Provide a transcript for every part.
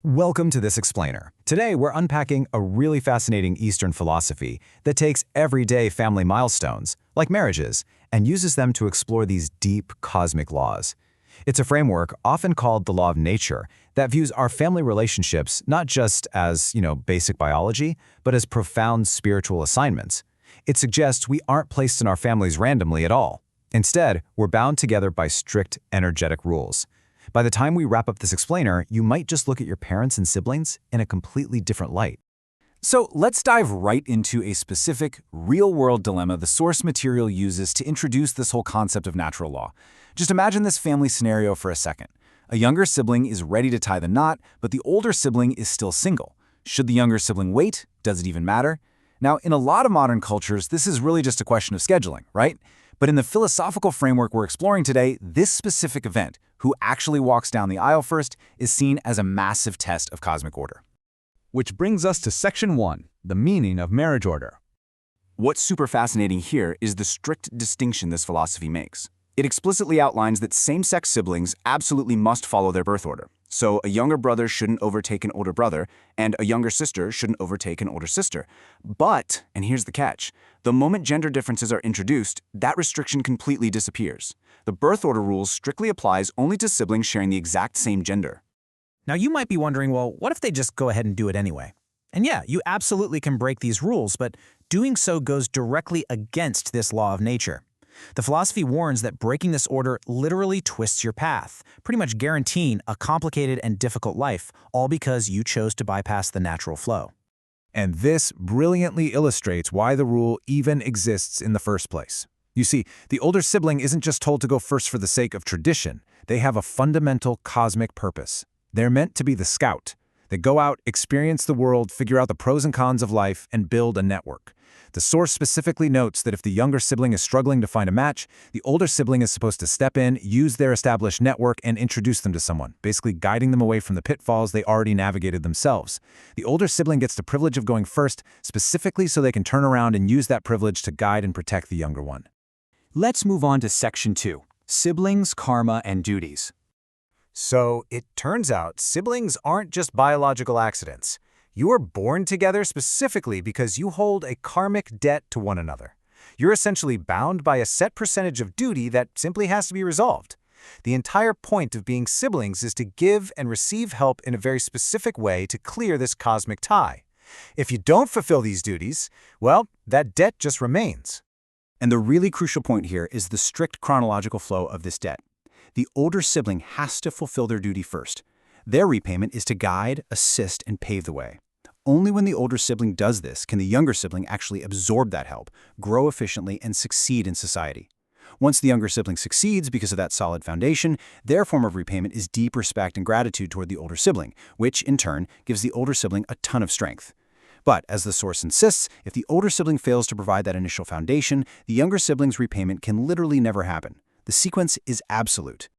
Welcome to This Explainer. Today, we're unpacking a really fascinating Eastern philosophy that takes everyday family milestones, like marriages, and uses them to explore these deep cosmic laws. It's a framework often called the law of nature that views our family relationships not just as, basic biology, but as profound spiritual assignments. It suggests we aren't placed in our families randomly at all. Instead, we're bound together by strict energetic rules. By the time we wrap up this explainer, you might just look at your parents and siblings in a completely different light. So let's dive right into a specific, real-world dilemma the source material uses to introduce this whole concept of natural law. Just imagine this family scenario for a second. A younger sibling is ready to tie the knot, but the older sibling is still single. Should the younger sibling wait? Does it even matter? Now, in a lot of modern cultures, this is really just a question of scheduling, right? But in the philosophical framework we're exploring today, this specific event, who actually walks down the aisle first, is seen as a massive test of cosmic order. Which brings us to Section 1, the meaning of marriage order. What's super fascinating here is the strict distinction this philosophy makes. It explicitly outlines that same-sex siblings absolutely must follow their birth order. So a younger brother shouldn't overtake an older brother, and a younger sister shouldn't overtake an older sister. But, and here's the catch, the moment gender differences are introduced, that restriction completely disappears. The birth order rule strictly applies only to siblings sharing the exact same gender. Now you might be wondering, well, what if they just go ahead and do it anyway? And yeah, you absolutely can break these rules, but doing so goes directly against this law of nature. The philosophy warns that breaking this order literally twists your path, pretty much guaranteeing a complicated and difficult life, all because you chose to bypass the natural flow. And this brilliantly illustrates why the rule even exists in the first place. You see, the older sibling isn't just told to go first for the sake of tradition. They have a fundamental cosmic purpose. They're meant to be the scout. They go out, experience the world, figure out the pros and cons of life, and build a network. The source specifically notes that if the younger sibling is struggling to find a match, the older sibling is supposed to step in, use their established network, and introduce them to someone, basically guiding them away from the pitfalls they already navigated themselves. The older sibling gets the privilege of going first, specifically so they can turn around and use that privilege to guide and protect the younger one. Let's move on to Section 2, Siblings, Karma, and Duties. So, it turns out siblings aren't just biological accidents. You are born together specifically because you hold a karmic debt to one another. You're essentially bound by a set percentage of duty that simply has to be resolved. The entire point of being siblings is to give and receive help in a very specific way to clear this cosmic tie. If you don't fulfill these duties, well, that debt just remains. And the really crucial point here is the strict chronological flow of this debt. The older sibling has to fulfill their duty first. Their repayment is to guide, assist, and pave the way. Only when the older sibling does this can the younger sibling actually absorb that help, grow efficiently, and succeed in society. Once the younger sibling succeeds because of that solid foundation, their form of repayment is deep respect and gratitude toward the older sibling, which, in turn, gives the older sibling a ton of strength. But, as the source insists, if the older sibling fails to provide that initial foundation, the younger sibling's repayment can literally never happen. The sequence is absolute.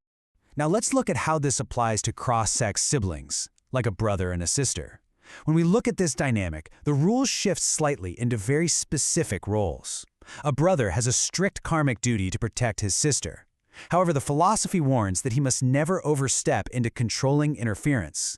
Now let's look at how this applies to cross-sex siblings, like a brother and a sister. When we look at this dynamic, the rules shift slightly into very specific roles. A brother has a strict karmic duty to protect his sister. However, the philosophy warns that he must never overstep into controlling interference.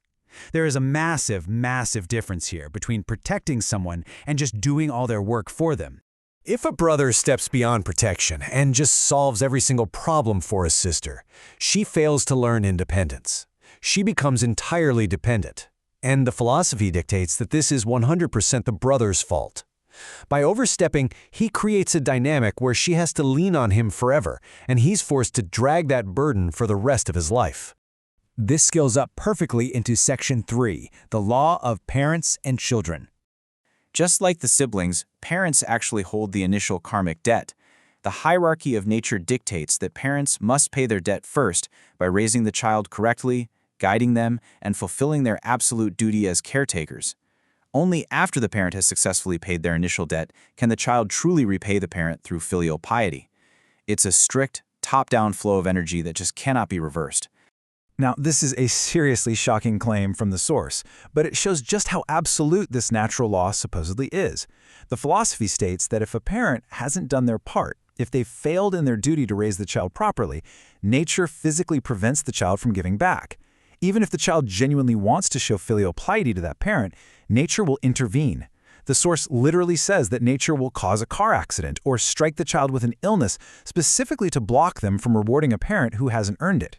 There is a massive, massive difference here between protecting someone and just doing all their work for them. If a brother steps beyond protection and just solves every single problem for his sister, she fails to learn independence. She becomes entirely dependent. And the philosophy dictates that this is 100% the brother's fault. By overstepping, he creates a dynamic where she has to lean on him forever, and he's forced to drag that burden for the rest of his life. This scales up perfectly into Section 3, the law of parents and children. Just like the siblings, parents actually hold the initial karmic debt. The hierarchy of nature dictates that parents must pay their debt first by raising the child correctly, guiding them, and fulfilling their absolute duty as caretakers. Only after the parent has successfully paid their initial debt can the child truly repay the parent through filial piety. It's a strict, top-down flow of energy that just cannot be reversed. Now, this is a seriously shocking claim from the source, but it shows just how absolute this natural law supposedly is. The philosophy states that if a parent hasn't done their part, if they've failed in their duty to raise the child properly, nature physically prevents the child from giving back. Even if the child genuinely wants to show filial piety to that parent, nature will intervene. The source literally says that nature will cause a car accident or strike the child with an illness specifically to block them from rewarding a parent who hasn't earned it.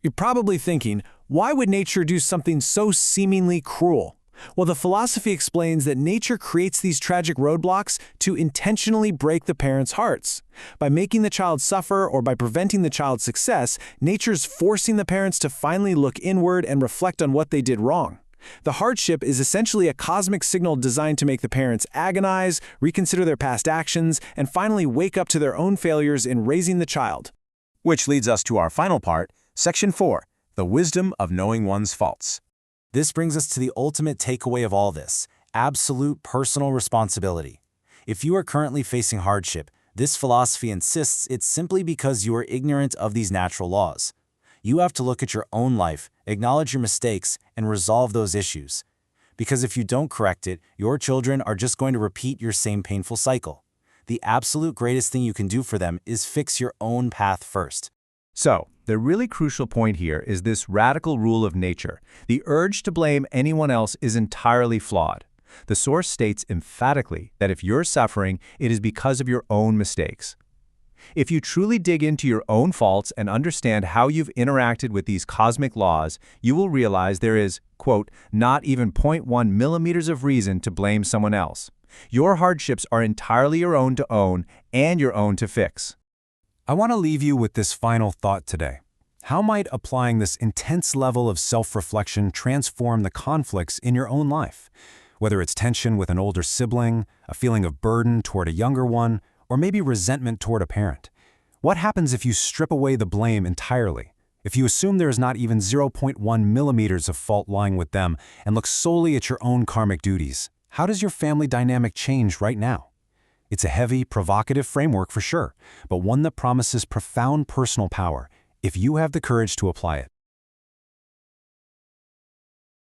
You're probably thinking, why would nature do something so seemingly cruel? Well, the philosophy explains that nature creates these tragic roadblocks to intentionally break the parents' hearts. By making the child suffer or by preventing the child's success, nature's forcing the parents to finally look inward and reflect on what they did wrong. The hardship is essentially a cosmic signal designed to make the parents agonize, reconsider their past actions, and finally wake up to their own failures in raising the child. Which leads us to our final part, Section 4, the wisdom of knowing one's faults. This brings us to the ultimate takeaway of all this, absolute personal responsibility. If you are currently facing hardship, this philosophy insists it's simply because you are ignorant of these natural laws. You have to look at your own life, acknowledge your mistakes, and resolve those issues. Because if you don't correct it, your children are just going to repeat your same painful cycle. The absolute greatest thing you can do for them is fix your own path first. So, the really crucial point here is this radical rule of nature. The urge to blame anyone else is entirely flawed. The source states emphatically that if you're suffering, it is because of your own mistakes. If you truly dig into your own faults and understand how you've interacted with these cosmic laws, you will realize there is, quote, not even 0.1 millimeters of reason to blame someone else. Your hardships are entirely your own to own and your own to fix. I want to leave you with this final thought today. How might applying this intense level of self-reflection transform the conflicts in your own life? Whether it's tension with an older sibling, a feeling of burden toward a younger one, or maybe resentment toward a parent. What happens if you strip away the blame entirely? If you assume there is not even 0.1 millimeters of fault lying with them and look solely at your own karmic duties, how does your family dynamic change right now? It's a heavy, provocative framework for sure, but one that promises profound personal power if you have the courage to apply it.